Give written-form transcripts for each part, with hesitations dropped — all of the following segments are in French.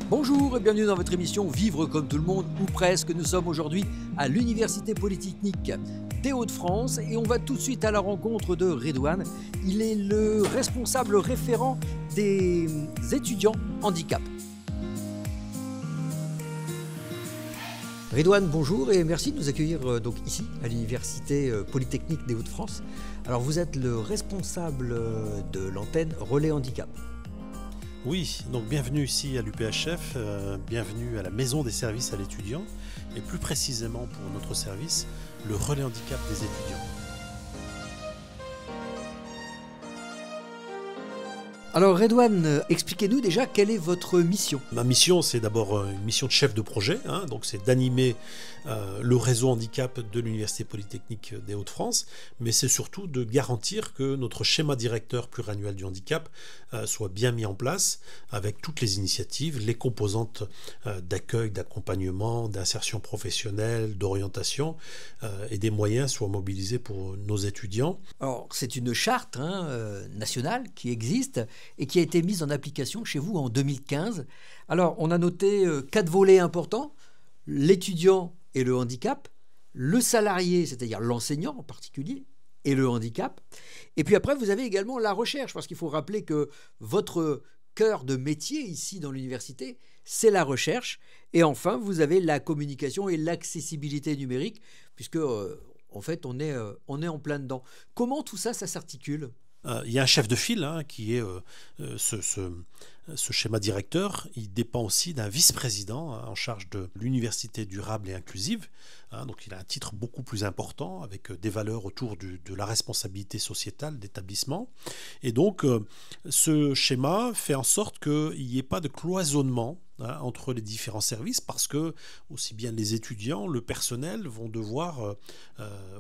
Bonjour et bienvenue dans votre émission Vivre comme tout le monde, ou presque. Nous sommes aujourd'hui à l'Université Polytechnique des Hauts-de-France et on va tout de suite à la rencontre de Redouane. Il est le responsable référent des étudiants handicap. Redouane, bonjour et merci de nous accueillir donc ici à l'Université Polytechnique des Hauts-de-France. Alors vous êtes le responsable de l'antenne Relais Handicap. Oui, donc bienvenue ici à l'UPHF, bienvenue à la maison des services à l'étudiant et plus précisément pour notre service, le relais handicap des étudiants. Alors Redouane, expliquez-nous déjà quelle est votre mission. Ma mission, c'est d'abord une mission de chef de projet, donc c'est d'animer le réseau handicap de l'Université Polytechnique des Hauts-de-France, mais c'est surtout de garantir que notre schéma directeur pluriannuel du handicap soit bien mis en place avec toutes les initiatives, les composantes d'accueil, d'accompagnement, d'insertion professionnelle, d'orientation et des moyens soient mobilisés pour nos étudiants. Alors c'est une charte nationale qui existe et qui a été mise en application chez vous en 2015. Alors, on a noté 4 volets importants: l'étudiant et le handicap, le salarié, c'est-à-dire l'enseignant en particulier, et le handicap. Et puis après, vous avez également la recherche, parce qu'il faut rappeler que votre cœur de métier ici dans l'université, c'est la recherche. Et enfin, vous avez la communication et l'accessibilité numérique, puisque en fait, on est en plein dedans. Comment tout ça, ça s'articule ? Il y a un chef de file qui est ce schéma directeur. Il dépend aussi d'un vice-président en charge de l'université durable et inclusive. Donc il a un titre beaucoup plus important avec des valeurs autour de la responsabilité sociétale d'établissement. Et donc ce schéma fait en sorte qu'il n'y ait pas de cloisonnement entre les différents services, parce que aussi bien les étudiants, le personnel vont devoir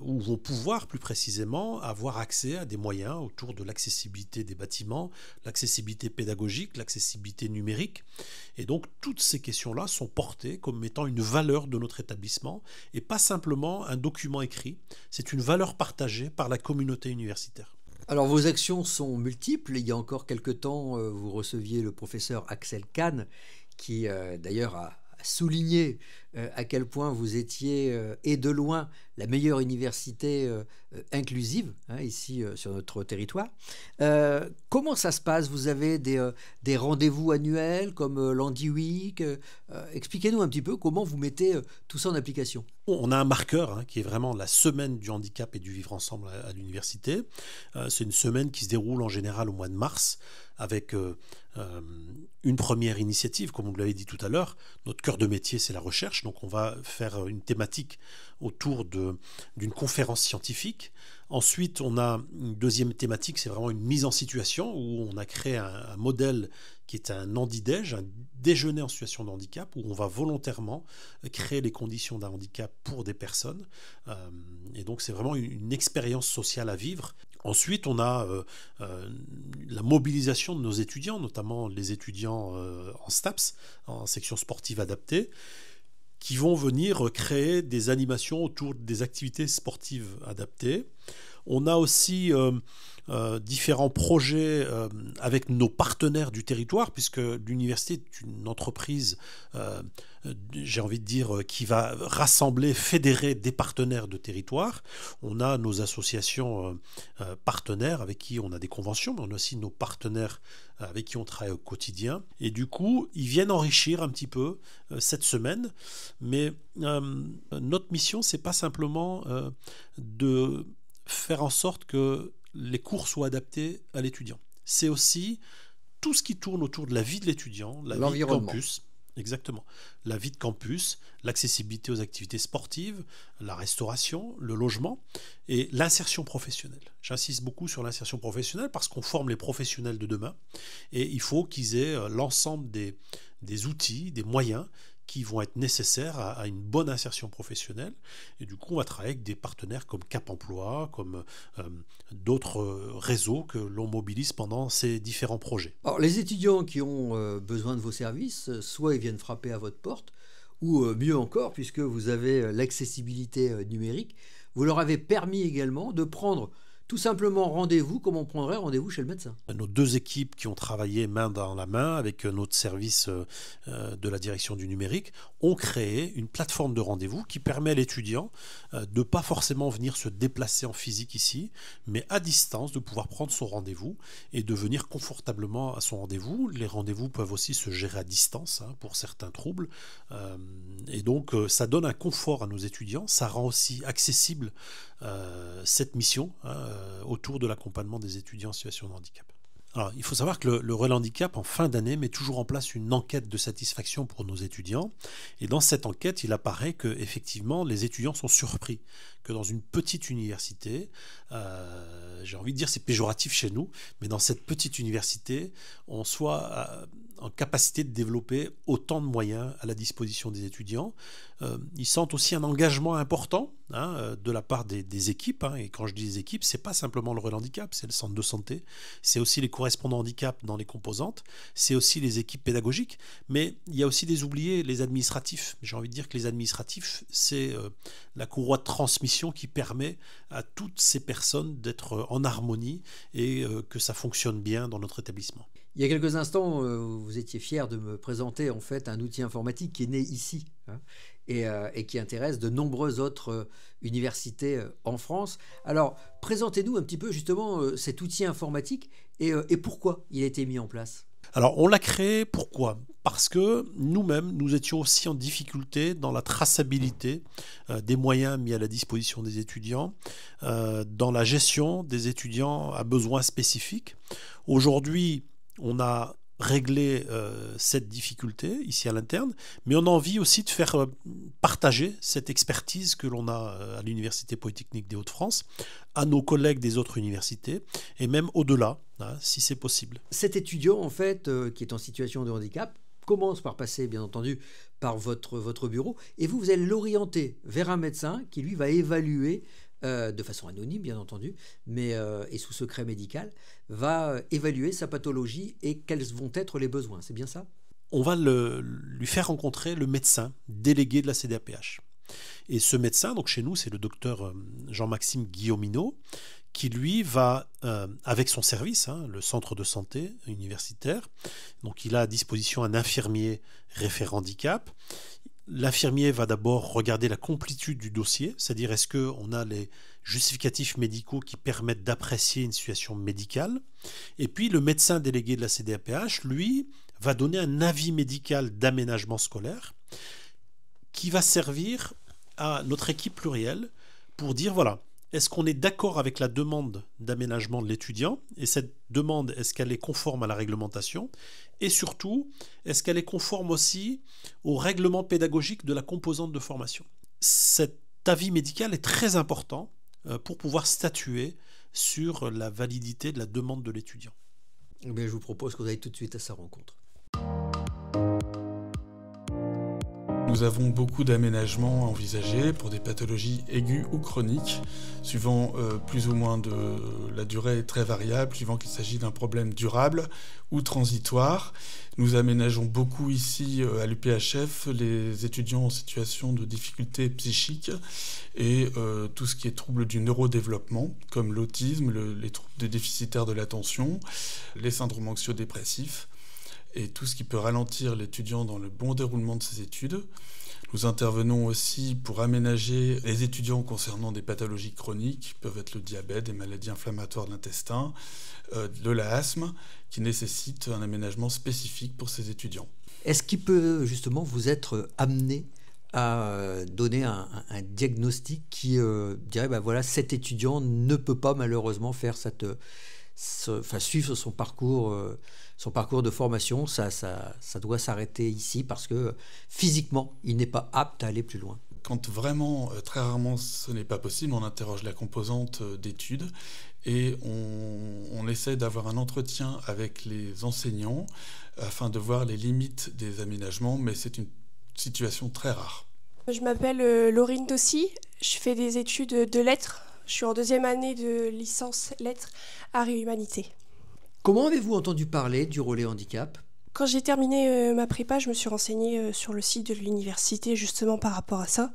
ou vont pouvoir plus précisément avoir accès à des moyens autour de l'accessibilité des bâtiments, l'accessibilité pédagogique, l'accessibilité numérique. Et donc toutes ces questions-là sont portées comme étant une valeur de notre établissement et pas simplement un document écrit. C'est une valeur partagée par la communauté universitaire. Alors vos actions sont multiples. Il y a encore quelque temps, vous receviez le professeur Axel Kahn, qui d'ailleurs a souligné à quel point vous étiez, et de loin, la meilleure université inclusive ici sur notre territoire. Comment ça se passe ? Vous avez des rendez-vous annuels comme l'Handy Week. Expliquez-nous un petit peu comment vous mettez tout ça en application. On a un marqueur qui est vraiment la semaine du handicap et du vivre ensemble à l'université. C'est une semaine qui se déroule en général au mois de mars avec une première initiative, comme vous l'avez dit tout à l'heure. Notre cœur de métier, c'est la recherche. Donc on va faire une thématique autour d'une conférence scientifique. Ensuite, on a une deuxième thématique, c'est vraiment une mise en situation où on a créé un modèle qui est un handidège, un déjeuner en situation de handicap, où on va volontairement créer les conditions d'un handicap pour des personnes. Et donc c'est vraiment une expérience sociale à vivre. Ensuite, on a la mobilisation de nos étudiants, notamment les étudiants en STAPS, en section sportive adaptée, qui vont venir créer des animations autour des activités sportives adaptées. On a aussi différents projets avec nos partenaires du territoire, puisque l'université est une entreprise, j'ai envie de dire, qui va rassembler, fédérer des partenaires de territoire. On a nos associations partenaires avec qui on a des conventions, mais on a aussi nos partenaires avec qui on travaille au quotidien. Et du coup, ils viennent enrichir un petit peu cette semaine. Mais notre mission, c'est pas simplement de faire en sorte que les cours soient adaptés à l'étudiant. C'est aussi tout ce qui tourne autour de la vie de l'étudiant, la vie de campus. Exactement. La vie de campus, l'accessibilité aux activités sportives, la restauration, le logement et l'insertion professionnelle. J'insiste beaucoup sur l'insertion professionnelle parce qu'on forme les professionnels de demain et il faut qu'ils aient l'ensemble des outils, des moyens qui vont être nécessaires à une bonne insertion professionnelle. Et du coup, on va travailler avec des partenaires comme Cap Emploi, comme d'autres réseaux que l'on mobilise pendant ces différents projets. Alors, les étudiants qui ont besoin de vos services, soit ils viennent frapper à votre porte, ou mieux encore, puisque vous avez l'accessibilité numérique, vous leur avez permis également de prendre tout simplement rendez-vous comme on prendrait rendez-vous chez le médecin. Nos deux équipes qui ont travaillé main dans la main avec notre service de la direction du numérique ont créé une plateforme de rendez-vous qui permet à l'étudiant de ne pas forcément venir se déplacer en physique ici, mais à distance de pouvoir prendre son rendez-vous et de venir confortablement à son rendez-vous. Les rendez-vous peuvent aussi se gérer à distance pour certains troubles. Et donc ça donne un confort à nos étudiants, ça rend aussi accessible cette mission autour de l'accompagnement des étudiants en situation de handicap. Alors, il faut savoir que le Relais Handicap, en fin d'année, met toujours en place une enquête de satisfaction pour nos étudiants. Et dans cette enquête, il apparaît que, effectivement, les étudiants sont surpris que dans une petite université, j'ai envie de dire c'est péjoratif chez nous, mais dans cette petite université, on soit en capacité de développer autant de moyens à la disposition des étudiants. Ils sentent aussi un engagement important de la part des équipes. Et quand je dis des équipes, c'est pas simplement le Relais Handicap, c'est le centre de santé, c'est aussi les correspondants handicap dans les composantes, c'est aussi les équipes pédagogiques, mais il y a aussi des oubliés, les administratifs. J'ai envie de dire que les administratifs, c'est la courroie de transmission qui permet à toutes ces personnes d'être en harmonie et que ça fonctionne bien dans notre établissement. Il y a quelques instants, vous étiez fier de me présenter en fait un outil informatique qui est né ici et qui intéresse de nombreuses autres universités en France. Alors, présentez-nous un petit peu justement cet outil informatique et pourquoi il a été mis en place. Alors, on l'a créé, pourquoi ? Parce que nous-mêmes, nous étions aussi en difficulté dans la traçabilité des moyens mis à la disposition des étudiants, dans la gestion des étudiants à besoins spécifiques. Aujourd'hui, on a réglé cette difficulté ici à l'interne, mais on a envie aussi de faire partager cette expertise que l'on a à l'Université Polytechnique des Hauts-de-France à nos collègues des autres universités et même au-delà, si c'est possible. Cet étudiant, en fait, qui est en situation de handicap, commence par passer, bien entendu, par votre bureau, et vous allez l'orienter vers un médecin qui, lui, va évaluer de façon anonyme bien entendu, mais et sous secret médical, va évaluer sa pathologie et quels vont être les besoins. C'est bien ça ? On va lui faire rencontrer le médecin délégué de la CDAPH. Et ce médecin, donc chez nous, c'est le docteur Jean-Maxime Guillaumineau, qui lui va, avec son service, le centre de santé universitaire, donc il a à disposition un infirmier référent handicap. L'infirmier va d'abord regarder la complétude du dossier, c'est-à-dire est-ce qu'on a les justificatifs médicaux qui permettent d'apprécier une situation médicale. Et puis le médecin délégué de la CDAPH, lui, va donner un avis médical d'aménagement scolaire qui va servir à notre équipe plurielle pour dire voilà, est-ce qu'on est d'accord avec la demande d'aménagement de l'étudiant et cette demande, est-ce qu'elle est conforme à la réglementation et surtout, est-ce qu'elle est conforme aussi au règlement pédagogique de la composante de formation. Cet avis médical est très important pour pouvoir statuer sur la validité de la demande de l'étudiant. Je vous propose que vous aillez tout de suite à sa rencontre. Nous avons beaucoup d'aménagements envisagés pour des pathologies aiguës ou chroniques, suivant plus ou moins de la durée est très variable, suivant qu'il s'agit d'un problème durable ou transitoire. Nous aménageons beaucoup ici à l'UPHF les étudiants en situation de difficultés psychiques et tout ce qui est troubles du neurodéveloppement, comme l'autisme, les troubles déficitaires de l'attention, les syndromes anxio-dépressifs, et tout ce qui peut ralentir l'étudiant dans le bon déroulement de ses études. Nous intervenons aussi pour aménager les étudiants concernant des pathologies chroniques, qui peuvent être le diabète, des maladies inflammatoires de l'intestin, de l'asthme, qui nécessitent un aménagement spécifique pour ces étudiants. Est-ce qu'il peut justement vous être amené à donner un diagnostic qui dirait voilà, cet étudiant ne peut pas malheureusement faire suivre son parcours de formation, ça doit s'arrêter ici parce que physiquement, il n'est pas apte à aller plus loin. Quand vraiment, très rarement, ce n'est pas possible, on interroge la composante d'études et on essaie d'avoir un entretien avec les enseignants afin de voir les limites des aménagements, mais c'est une situation très rare. Je m'appelle Laurine Dossi, je fais des études de lettres. Je suis en 2e année de licence lettres, arts et humanités. Comment avez-vous entendu parler du Relais Handicap ? Quand j'ai terminé ma prépa, je me suis renseignée sur le site de l'université justement par rapport à ça.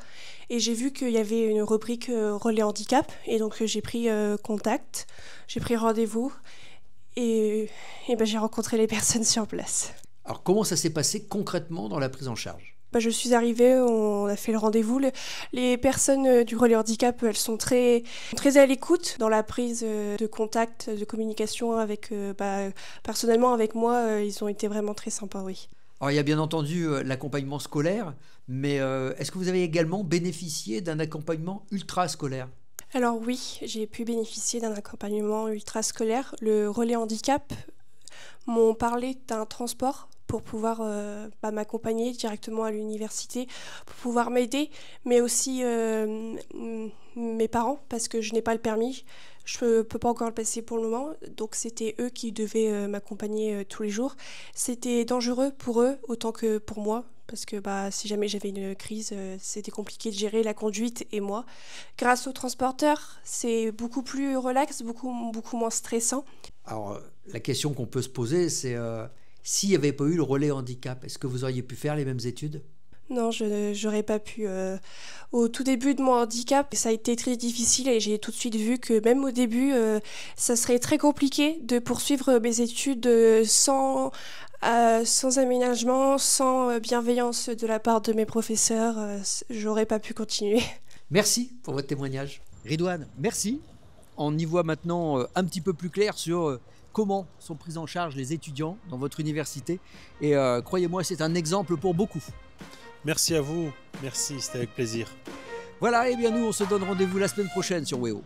Et j'ai vu qu'il y avait une rubrique relais handicap. Et donc j'ai pris contact, j'ai pris rendez-vous et j'ai rencontré les personnes sur place. Alors comment ça s'est passé concrètement dans la prise en charge ? Je suis arrivée, on a fait le rendez-vous. Les personnes du relais handicap, elles sont très, très à l'écoute dans la prise de contact, de communication avec, personnellement avec moi, ils ont été vraiment très sympas, oui. Alors il y a bien entendu l'accompagnement scolaire, mais est-ce que vous avez également bénéficié d'un accompagnement ultrascolaire ? Alors oui, j'ai pu bénéficier d'un accompagnement ultrascolaire. Le relais handicap m'ont parlé d'un transport pour pouvoir m'accompagner directement à l'université, pour pouvoir m'aider, mais aussi mes parents, parce que je n'ai pas le permis. Je ne peux pas encore le passer pour le moment, donc c'était eux qui devaient m'accompagner tous les jours. C'était dangereux pour eux autant que pour moi, parce que si jamais j'avais une crise, c'était compliqué de gérer la conduite et moi. Grâce au transporteur, c'est beaucoup plus relax, beaucoup moins stressant. Alors la question qu'on peut se poser, c'est s'il n'y avait pas eu le relais handicap, est-ce que vous auriez pu faire les mêmes études ? Non, je n'aurais pas pu. Au tout début de mon handicap, ça a été très difficile et j'ai tout de suite vu que même au début, ça serait très compliqué de poursuivre mes études sans aménagement, sans bienveillance de la part de mes professeurs. J'aurais pas pu continuer. Merci pour votre témoignage. Ridouane, merci. On y voit maintenant un petit peu plus clair sur comment sont pris en charge les étudiants dans votre université. Et croyez-moi, c'est un exemple pour beaucoup. Merci à vous, merci, c'était avec plaisir. Voilà, et bien nous on se donne rendez-vous la semaine prochaine sur WEO.